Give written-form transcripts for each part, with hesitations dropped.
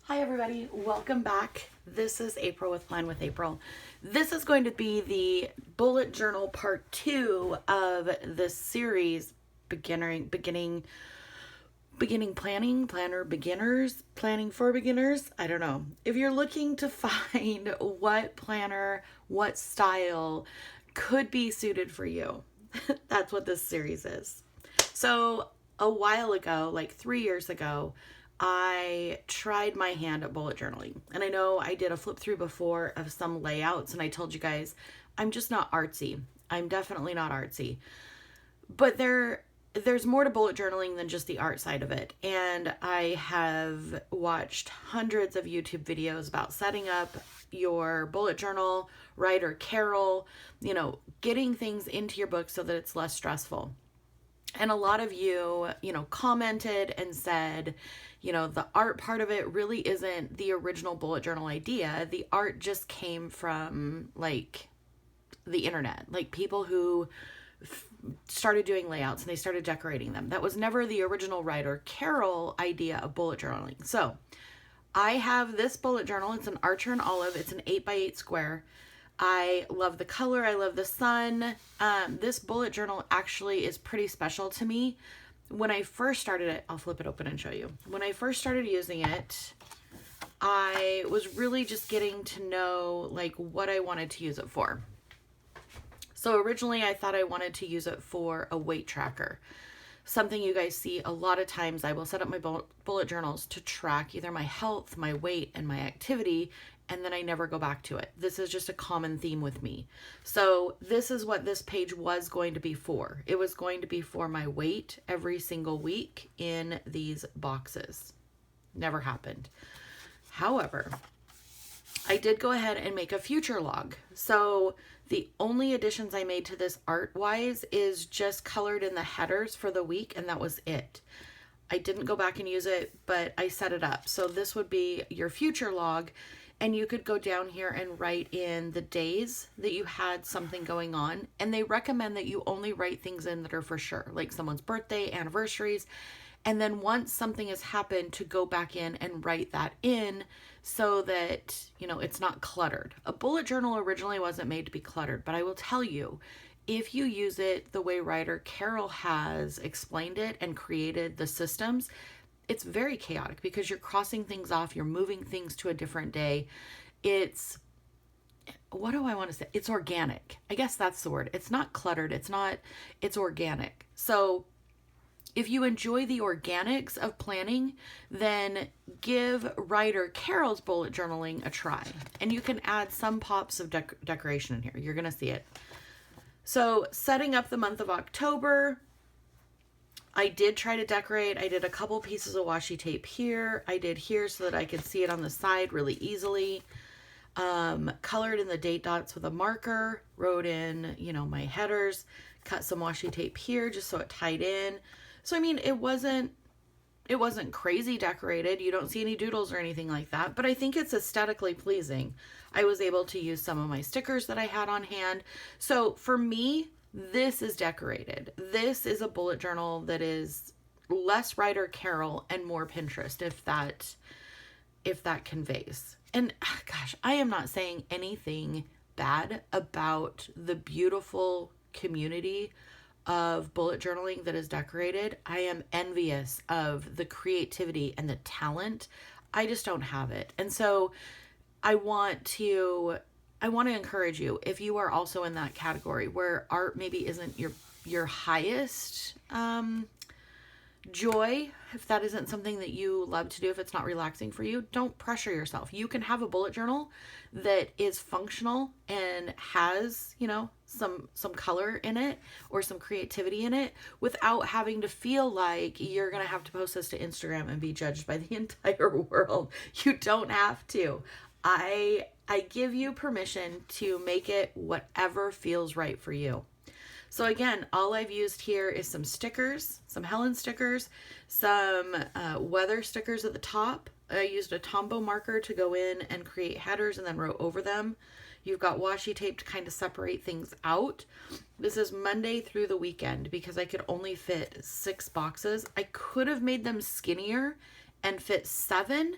Hi everybody, welcome back. This is April with Plan with April. This is going to be the bullet journal part 2 of this series, beginning planning, planner beginners, planning for beginners. I don't know. If you're looking to find what planner, what style could be suited for you, that's what this series is. So a while ago, like 3 years ago, I tried my hand at bullet journaling. And I know I did a flip through before of some layouts, and I told you guys, I'm just not artsy. I'm definitely not artsy. But there's more to bullet journaling than just the art side of it. And I have watched hundreds of YouTube videos about setting up your bullet journal, writer Carol, getting things into your book so that it's less stressful. And a lot of you, commented and said, the art part of it really isn't the original bullet journal idea. The art just came from like the internet, like people who started doing layouts and they started decorating them. That was never the original writer Carol idea of bullet journaling. So I have this bullet journal. It's an Archer and Olive. It's an 8x8 square. I love the color. I love the sun. This bullet journal actually is pretty special to me. When I first started it, I'll flip it open and show you. When I first started using it, I was really just getting to know like what I wanted to use it for. So originally I thought I wanted to use it for a weight tracker. Something you guys see a lot of times. I will set up my bullet journals to track either my health, my weight, and my activity, and then I never go back to it. This is just a common theme with me. So this is what this page was going to be for. It was going to be for my weight every single week in these boxes. Never happened. However, I did go ahead and make a future log. So the only additions I made to this art-wise is just colored in the headers for the week, and that was it. I didn't go back and use it, but I set it up. So this would be your future log, and you could go down here and write in the days that you had something going on, and they recommend that you only write things in that are for sure, like someone's birthday, anniversaries, and then once something has happened, to go back in and write that in so that, it's not cluttered. A bullet journal originally wasn't made to be cluttered, but I will tell you, if you use it the way writer Carol has explained it and created the systems, it's very chaotic because you're crossing things off, you're moving things to a different day. It's, what do I want to say? It's organic. I guess that's the word. It's not cluttered. It's organic. So if you enjoy the organics of planning, then give writer Carol's bullet journaling a try. And you can add some pops of decoration in here. You're going to see it. So setting up the month of October, I did try to decorate. I did a couple pieces of washi tape here. I did here so that I could see it on the side really easily. Colored in the date dots with a marker, wrote in, my headers, cut some washi tape here just so it tied in. So, it wasn't crazy decorated. You don't see any doodles or anything like that, but I think it's aesthetically pleasing. I was able to use some of my stickers that I had on hand. So for me, this is decorated. This is a bullet journal that is less writer Carol and more Pinterest, if that conveys. And gosh, I am not saying anything bad about the beautiful community of bullet journaling that is decorated. I am envious of the creativity and the talent. I just don't have it. And so I want to encourage you, if you are also in that category where art maybe isn't your highest joy, if that isn't something that you love to do, if it's not relaxing for you, don't pressure yourself. You can have a bullet journal that is functional and has, some color in it or some creativity in it without having to feel like you're going to have to post this to Instagram and be judged by the entire world. You don't have to. I give you permission to make it whatever feels right for you. So again, all I've used here is some stickers, some Helen stickers, some weather stickers at the top. I used a Tombow marker to go in and create headers and then wrote over them. You've got washi tape to kind of separate things out. This is Monday through the weekend because I could only fit 6 boxes. I could have made them skinnier and fit 7,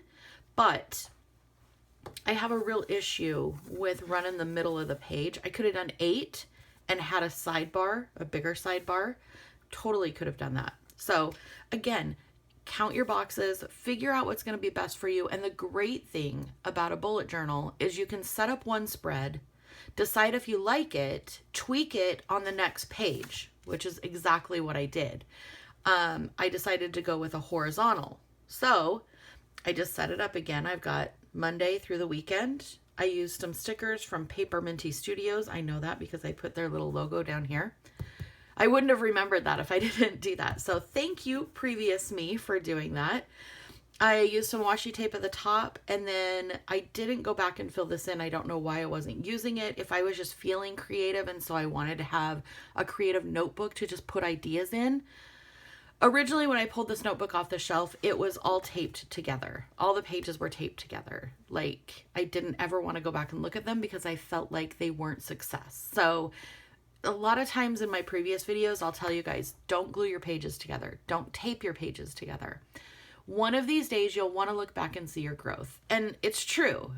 But I have a real issue with running the middle of the page. I could have done 8 and had a sidebar, a bigger sidebar. Totally could have done that. So again, count your boxes, figure out what's going to be best for you. And the great thing about a bullet journal is you can set up one spread, decide if you like it, tweak it on the next page, which is exactly what I did. I decided to go with a horizontal. So I just set it up again. I've got Monday through the weekend. I used some stickers from Paper Minty Studios. I know that because I put their little logo down here. I wouldn't have remembered that if I didn't do that. So thank you, previous me, for doing that. I used some washi tape at the top, and then I didn't go back and fill this in. I don't know why I wasn't using it. If I was just feeling creative and so I wanted to have a creative notebook to just put ideas in. Originally, when I pulled this notebook off the shelf, it was all taped together. All the pages were taped together. Like, I didn't ever want to go back and look at them because I felt like they weren't success. So a lot of times in my previous videos, I'll tell you guys, don't glue your pages together. Don't tape your pages together. One of these days, you'll want to look back and see your growth. And it's true.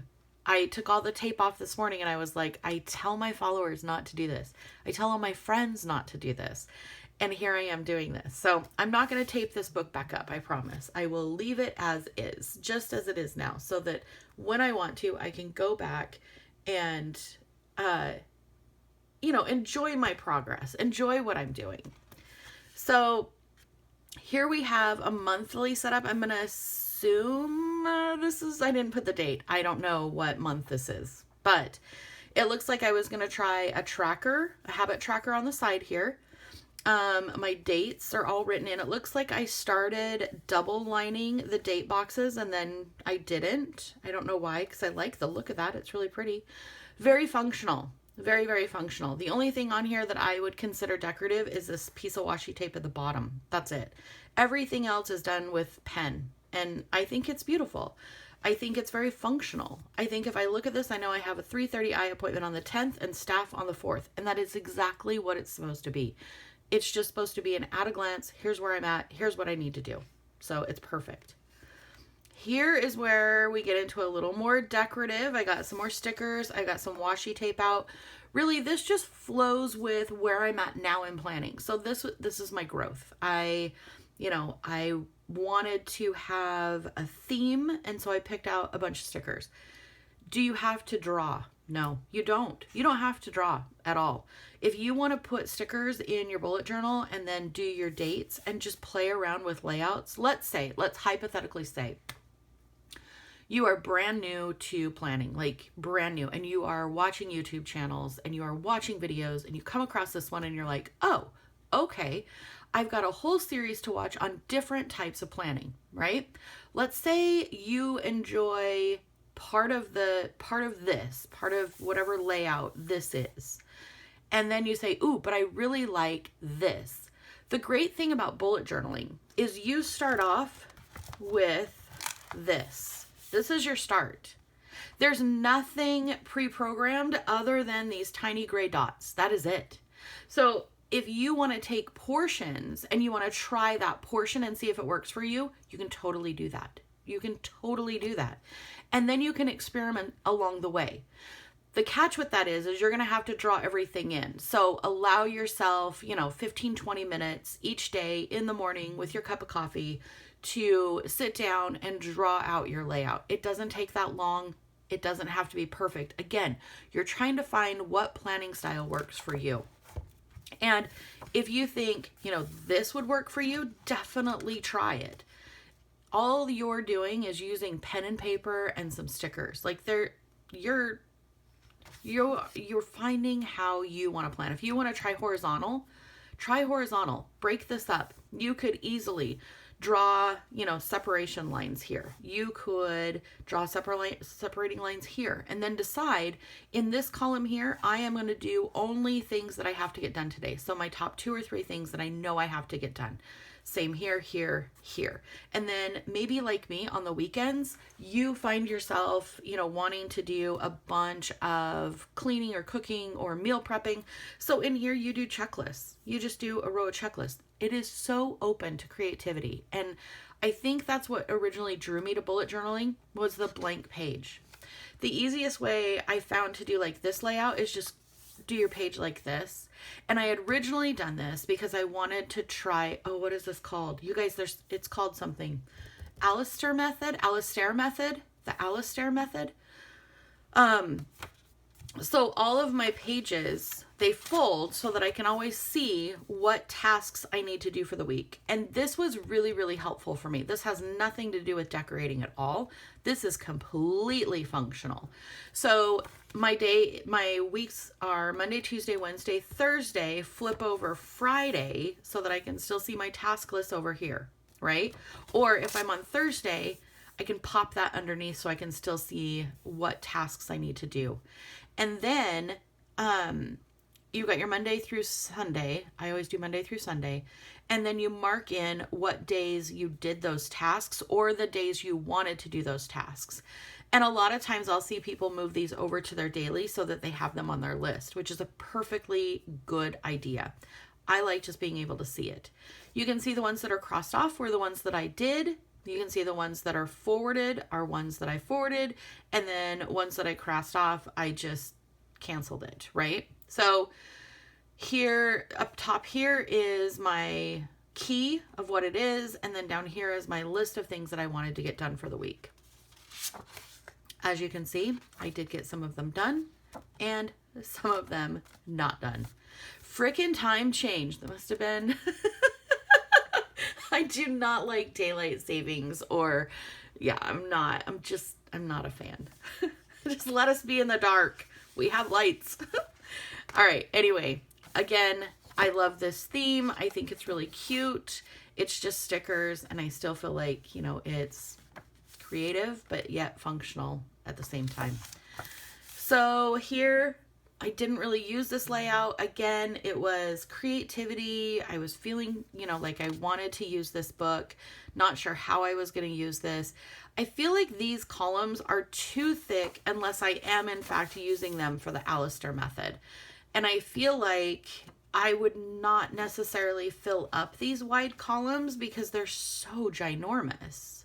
I took all the tape off this morning and I was like, I tell my followers not to do this. I tell all my friends not to do this. And here I am doing this. So I'm not going to tape this book back up, I promise. I will leave it as is, just as it is now, so that when I want to, I can go back and, enjoy my progress, enjoy what I'm doing. So here we have a monthly setup. I'm going to assume I didn't put the date. I don't know what month this is, but it looks like I was going to try a habit tracker on the side here. My dates are all written in. It looks like I started double lining the date boxes and then I didn't. I don't know why, because I like the look of that. It's really pretty. Very functional. Very, very functional. The only thing on here that I would consider decorative is this piece of washi tape at the bottom. That's it. Everything else is done with pen, and I think it's beautiful. I think it's very functional. I think if I look at this, I know I have a 3:30 eye appointment on the 10th and staff on the 4th, and that is exactly what it's supposed to be. It's just supposed to be an at a glance. Here's where I'm at. Here's what I need to do. So it's perfect. Here is where we get into a little more decorative. I got some more stickers. I got some washi tape out. Really, this just flows with where I'm at now in planning. So this is my growth. I wanted to have a theme, and so I picked out a bunch of stickers. Do you have to draw? No, you don't. You don't have to draw at all. If you want to put stickers in your bullet journal and then do your dates and just play around with layouts, let's hypothetically say you are brand new to planning, like brand new, and you are watching YouTube channels and you are watching videos and you come across this one and you're like, oh, okay, I've got a whole series to watch on different types of planning, right? Let's say you enjoy part of whatever layout this is. And then you say, ooh, but I really like this. The great thing about bullet journaling is you start off with this. This is your start. There's nothing pre-programmed other than these tiny gray dots. That is it. So if you want to take portions and you want to try that portion and see if it works for you, you can totally do that. You can totally do that. And then you can experiment along the way. The catch with that is you're going to have to draw everything in. So allow yourself, 15, 20 minutes each day in the morning with your cup of coffee to sit down and draw out your layout. It doesn't take that long. It doesn't have to be perfect. Again, you're trying to find what planning style works for you. And if you think, this would work for you, definitely try it. All you're doing is using pen and paper and some stickers. Like you're finding how you want to plan. If you want to try horizontal. Break this up. You could easily draw, separation lines here. You could draw separating lines here, and then decide in this column here, I am going to do only things that I have to get done today. So my top 2 or 3 things that I know I have to get done. Same here, here, here. And then maybe like me on the weekends, you find yourself, wanting to do a bunch of cleaning or cooking or meal prepping. So in here you do checklists. You just do a row of checklists. It is so open to creativity. And I think that's what originally drew me to bullet journaling, was the blank page. The easiest way I found to do like this layout is just do your page like this. And I had originally done this because I wanted to try, oh, what is this called? You guys, it's called something. The Alistair method. So all of my pages, they fold so that I can always see what tasks I need to do for the week. And this was really, really helpful for me. This has nothing to do with decorating at all. This is completely functional. So my weeks are Monday, Tuesday, Wednesday, Thursday, flip over Friday so that I can still see my task list over here, right? Or if I'm on Thursday, I can pop that underneath so I can still see what tasks I need to do. And then you got your Monday through Sunday. I always do Monday through Sunday. And then you mark in what days you did those tasks or the days you wanted to do those tasks. And a lot of times I'll see people move these over to their daily so that they have them on their list, which is a perfectly good idea. I like just being able to see it. You can see the ones that are crossed off were the ones that I did. You can see the ones that are forwarded are ones that I forwarded, and then ones that I crossed off, I just canceled it, right? So here, up top here is my key of what it is, and then down here is my list of things that I wanted to get done for the week. As you can see, I did get some of them done, and some of them not done. Frickin' time change. That must have been... I do not like daylight savings or, yeah, I'm not a fan. Just let us be in the dark. We have lights. All right. Anyway, again, I love this theme. I think it's really cute. It's just stickers. And I still feel like, you know, it's creative, but yet functional at the same time. So here, I didn't really use this layout. Again, it was creativity. I was feeling, you know, like I wanted to use this book. Not sure how I was going to use this. I feel like these columns are too thick unless I am in fact using them for the Alistair method. And I feel like I would not necessarily fill up these wide columns because they're so ginormous.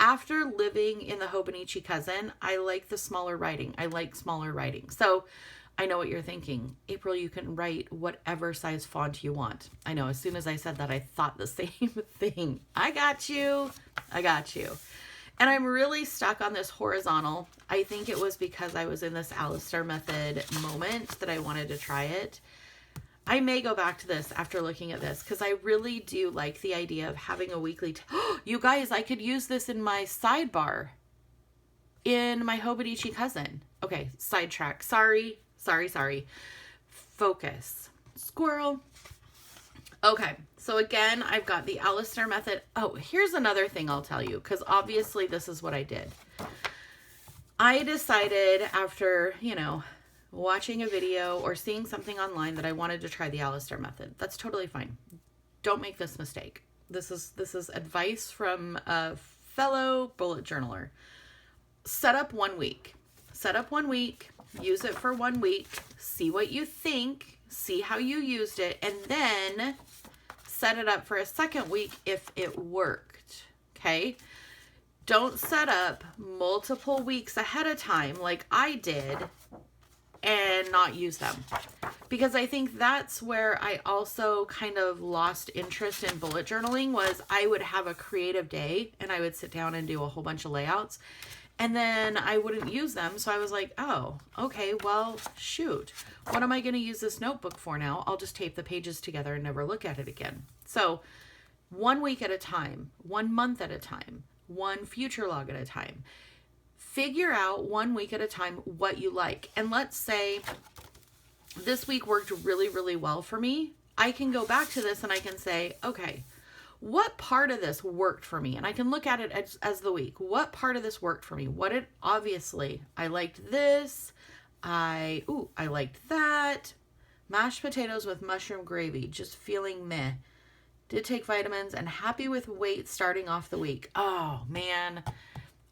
After living in the Hobonichi Cousin, I like the smaller writing. I like smaller writing. So I know what you're thinking. April, you can write whatever size font you want. I know, as soon as I said that, I thought the same thing. I got you. And I'm really stuck on this horizontal. I think it was because I was in this Alistair method moment that I wanted to try it. I may go back to this after looking at this because I really do like the idea of having a weekly... You guys, I could use this in my sidebar in my Hobonichi Cousin. Okay, sidetrack. Sorry. Focus. Squirrel. Okay, so again, I've got the Alistair method. Oh, here's another thing I'll tell you, because obviously this is what I did. I decided after, you know, watching a video or seeing something online that I wanted to try the Alistair method. That's totally fine. Don't make this mistake. This is advice from a fellow bullet journaler. Set up 1 week. Use it for 1 week, see what you think, see how you used it, and then set it up for a second week if it worked, okay? Don't set up multiple weeks ahead of time like I did and not use them. Because I think that's where I also kind of lost interest in bullet journaling was I would have a creative day and I would sit down and do a whole bunch of layouts. And then I wouldn't use them. So I was like, oh, okay, well, shoot. What am I going to use this notebook for now? I'll just tape the pages together and never look at it again. So 1 week at a time, 1 month at a time, 1 future log at a time. Figure out 1 week at a time what you like. And let's say this week worked really, really well for me. I can go back to this and I can say, okay, what part of this worked for me? And I can look at it as the week. What part of this worked for me? Obviously, I liked this. I liked that. Mashed potatoes with mushroom gravy. Just feeling meh. Did take vitamins and happy with weight starting off the week. Oh, man.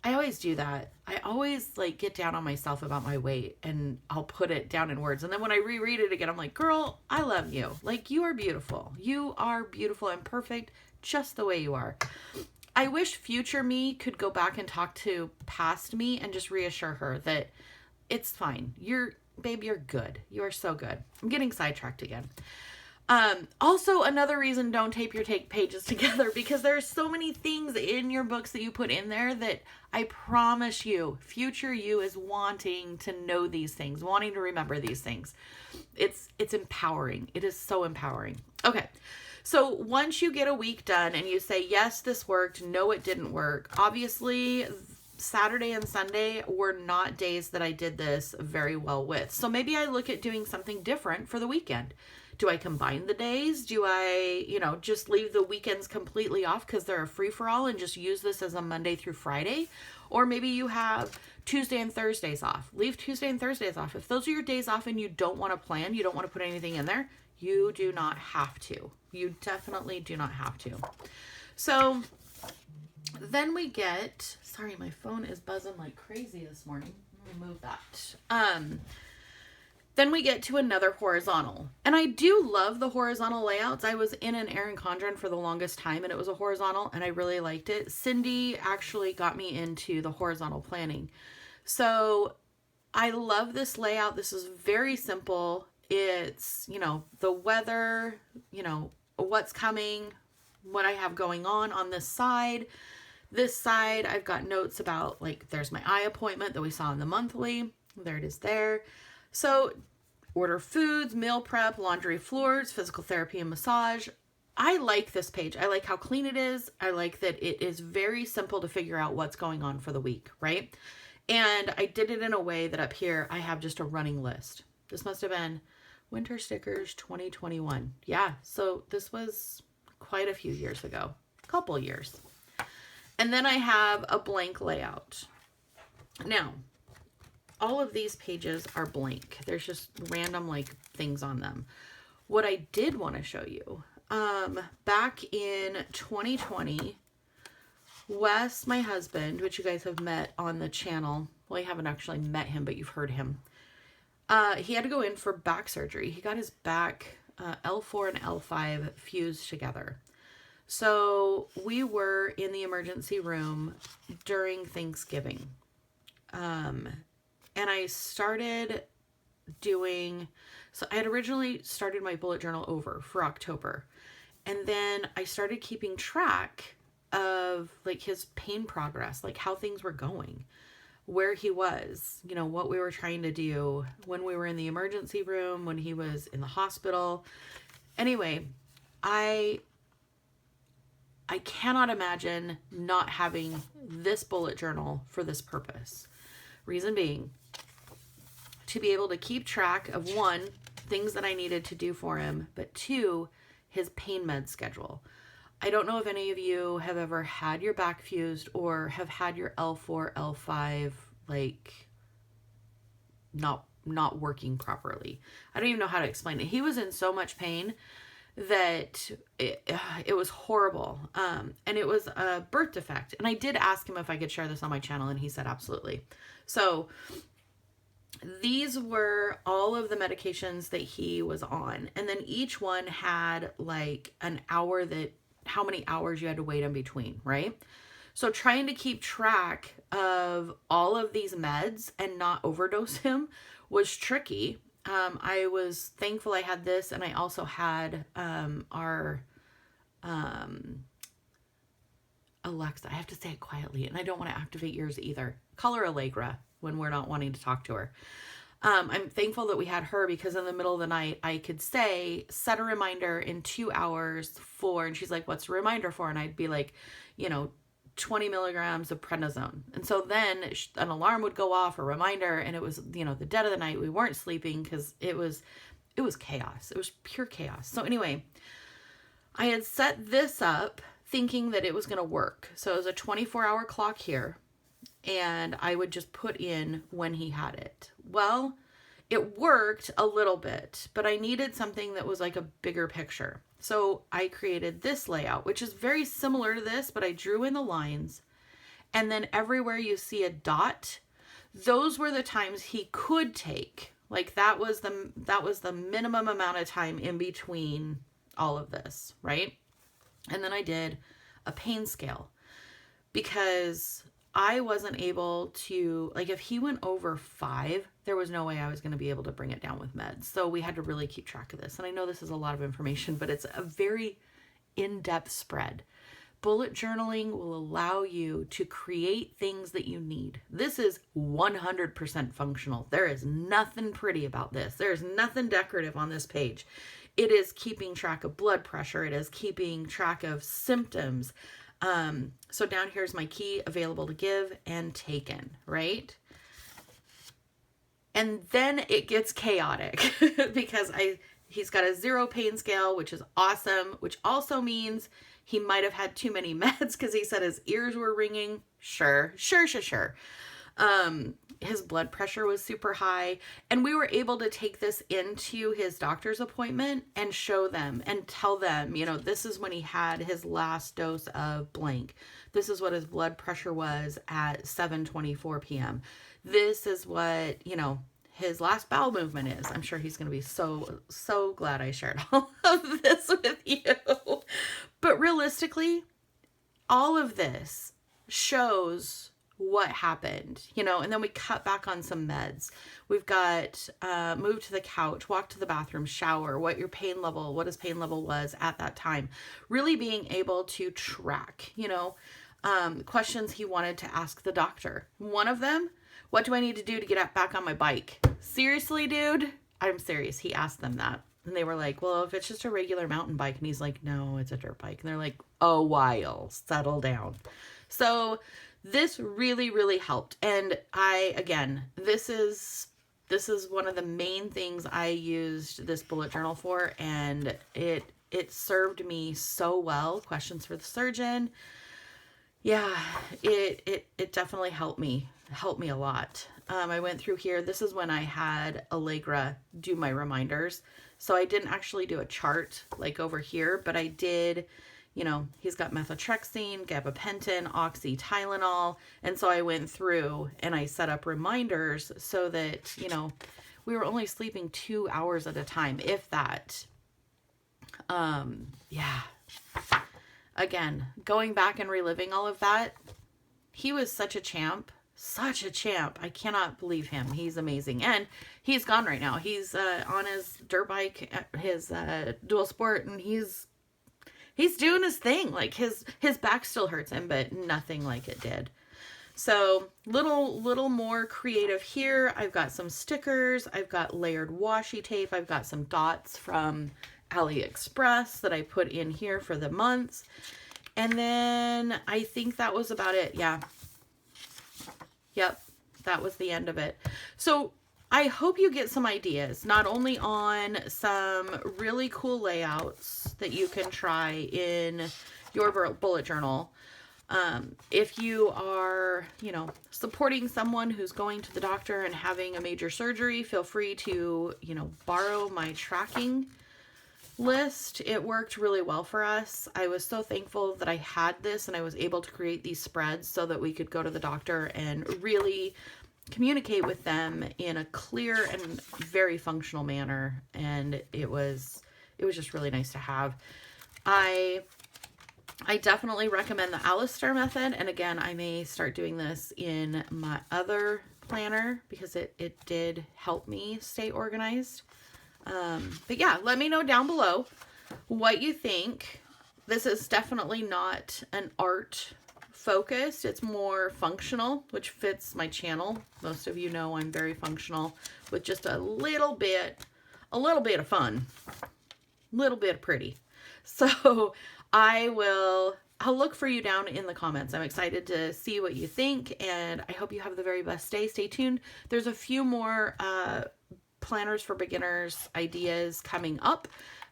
I always do that. I always like get down on myself about my weight and I'll put it down in words. And then when I reread it again, I'm like, girl, I love you. Like, you are beautiful. You are beautiful and perfect just the way you are. I wish future me could go back and talk to past me and just reassure her that it's fine. Babe, you're good. You are so good. I'm getting sidetracked again. Also, another reason don't tape your take pages together, because there's so many things in your books that you put in there that I promise you, future you is wanting to know these things, wanting to remember these things. It's empowering. It is so empowering. Okay. So once you get a week done and you say, yes, this worked, no, it didn't work. Obviously, Saturday and Sunday were not days that I did this very well with. So maybe I look at doing something different for the weekend. Do I combine the days? Do I, just leave the weekends completely off because they're a free-for-all and just use this as a Monday through Friday? Or maybe you have Tuesday and Thursdays off. Leave Tuesday and Thursdays off. If those are your days off and you don't want to plan, you don't want to put anything in there, you do not have to. You definitely do not have to. So then we get, sorry, my phone is buzzing like crazy this morning. Let me move that. Then we get to another horizontal. And I do love the horizontal layouts. I was in an Erin Condren for the longest time and it was a horizontal and I really liked it. Cindy actually got me into the horizontal planning. So I love this layout. This is very simple. It's, the weather, what's coming, what I have going on this side. This side, I've got notes about, like, there's my eye appointment that we saw in the monthly. There it is there. So order foods, meal prep, laundry, floors, physical therapy, and massage. I like this page. I like how clean it is. I like that it is very simple to figure out what's going on for the week, right? And I did it in a way that up here, I have just a running list. This must have been Winter Stickers 2021. Yeah, so this was quite a few years ago, a couple years. And then I have a blank layout. Now, all of these pages are blank. There's just random like things on them. What I did want to show you, back in 2020, Wes, my husband, which you guys have met on the channel. Well, you haven't actually met him, but you've heard him. He had to go in for back surgery. He got his back L4 and L5 fused together. So we were in the emergency room during Thanksgiving. And I started doing, so I had originally started my bullet journal over for October. And then I started keeping track of like his pain progress, like how things were going, where he was, what we were trying to do when we were in the emergency room, when he was in the hospital. Anyway, I cannot imagine not having this bullet journal for this purpose. Reason being, to be able to keep track of, one, things that I needed to do for him, but two, his pain med schedule. I don't know if any of you have ever had your back fused or have had your L4, L5, like, not working properly. I don't even know how to explain it. He was in so much pain that it was horrible. And it was a birth defect. And I did ask him if I could share this on my channel, and he said absolutely. So these were all of the medications that he was on. And then each one had like an hour how many hours you had to wait in between, right? So trying to keep track of all of these meds and not overdose him was tricky. I was thankful I had this, and I also had our Alexa. I have to say it quietly, and I don't want to activate yours either. Call her Allegra when we're not wanting to talk to her. I'm thankful that we had her, because in the middle of the night, I could say, set a reminder in 2 hours for, and she's like, what's a reminder for? And I'd be like, 20 milligrams of prednisone. And so then an alarm would go off, a reminder, and it was, the dead of the night. We weren't sleeping because it was chaos. It was pure chaos. So anyway, I had set this up thinking that it was going to work. So it was a 24-hour clock here, and I would just put in when he had it. Well, it worked a little bit, but I needed something that was like a bigger picture. So I created this layout, which is very similar to this, but I drew in the lines. And then everywhere you see a dot, those were the times he could take. Like that was the minimum amount of time in between all of this, right? And then I did a pain scale. because I wasn't able to, like, if he went over 5, there was no way I was going to be able to bring it down with meds. So we had to really keep track of this. And I know this is a lot of information, but it's a very in-depth spread. Bullet journaling will allow you to create things that you need. This is 100% functional. There is nothing pretty about this. There's nothing decorative on this page. It is keeping track of blood pressure. It is keeping track of symptoms. So down here's my key, available to give and taken, right? And then it gets chaotic because he's got a 0 pain scale, which is awesome, which also means he might have had too many meds because he said his ears were ringing. Sure. His blood pressure was super high, and we were able to take this into his doctor's appointment and show them and tell them, you know, this is when he had his last dose of blank. This is what his blood pressure was at 7:24 p.m. This is what, you know, his last bowel movement is. I'm sure he's going to be so glad I shared all of this with you. But realistically, all of this shows what happened, you know, and then we cut back on some meds. We've got move to the couch, walk to the bathroom, shower, what his pain level was at that time. Really being able to track, you know, questions he wanted to ask the doctor. One of them, what do I need to do to get back on my bike? Seriously, dude? I'm serious. He asked them that. And they were like, well, if it's just a regular mountain bike. And he's like, no, it's a dirt bike. And they're like, a while, settle down. So this really, really helped. And this is one of the main things I used this bullet journal for. And it served me so well. Questions for the surgeon. Yeah, it definitely helped me a lot. I went through here. This is when I had Allegra do my reminders. So I didn't actually do a chart like over here, but I did, you know, he's got methotrexate, gabapentin, oxy, Tylenol. And so I went through and I set up reminders so that, you know, we were only sleeping 2 hours at a time, if that. Yeah. Again, going back and reliving all of that, he was such a champ. Such a champ. I cannot believe him. He's amazing. And he's gone right now. He's on his dirt bike, his dual sport, and he's doing his thing. Like his back still hurts him, but nothing like it did. So little more creative here. I've got some stickers. I've got layered washi tape. I've got some dots from AliExpress that I put in here for the months. And then I think that was about it. Yeah. Yep, that was the end of it. So I hope you get some ideas, not only on some really cool layouts that you can try in your bullet journal. If you are, you know, supporting someone who's going to the doctor and having a major surgery, feel free to, you know, borrow my tracking list. It worked really well for us. I was so thankful that I had this and I was able to create these spreads so that we could go to the doctor and really communicate with them in a clear and very functional manner. And it was just really nice to have. I definitely recommend the Alistair method. And again, I may start doing this in my other planner because it did help me stay organized. But yeah, let me know down below what you think. This is definitely not an art focused. It's more functional, which fits my channel. Most of you know I'm very functional with just a little bit of fun, a little bit of pretty. So I'll look for you down in the comments. I'm excited to see what you think, and I hope you have the very best day. Stay tuned. There's a few more planners for beginners ideas coming up.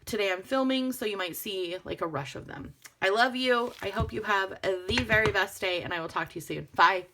Today I'm filming, so you might see like a rush of them. I love you. I hope you have the very best day, and I will talk to you soon. Bye.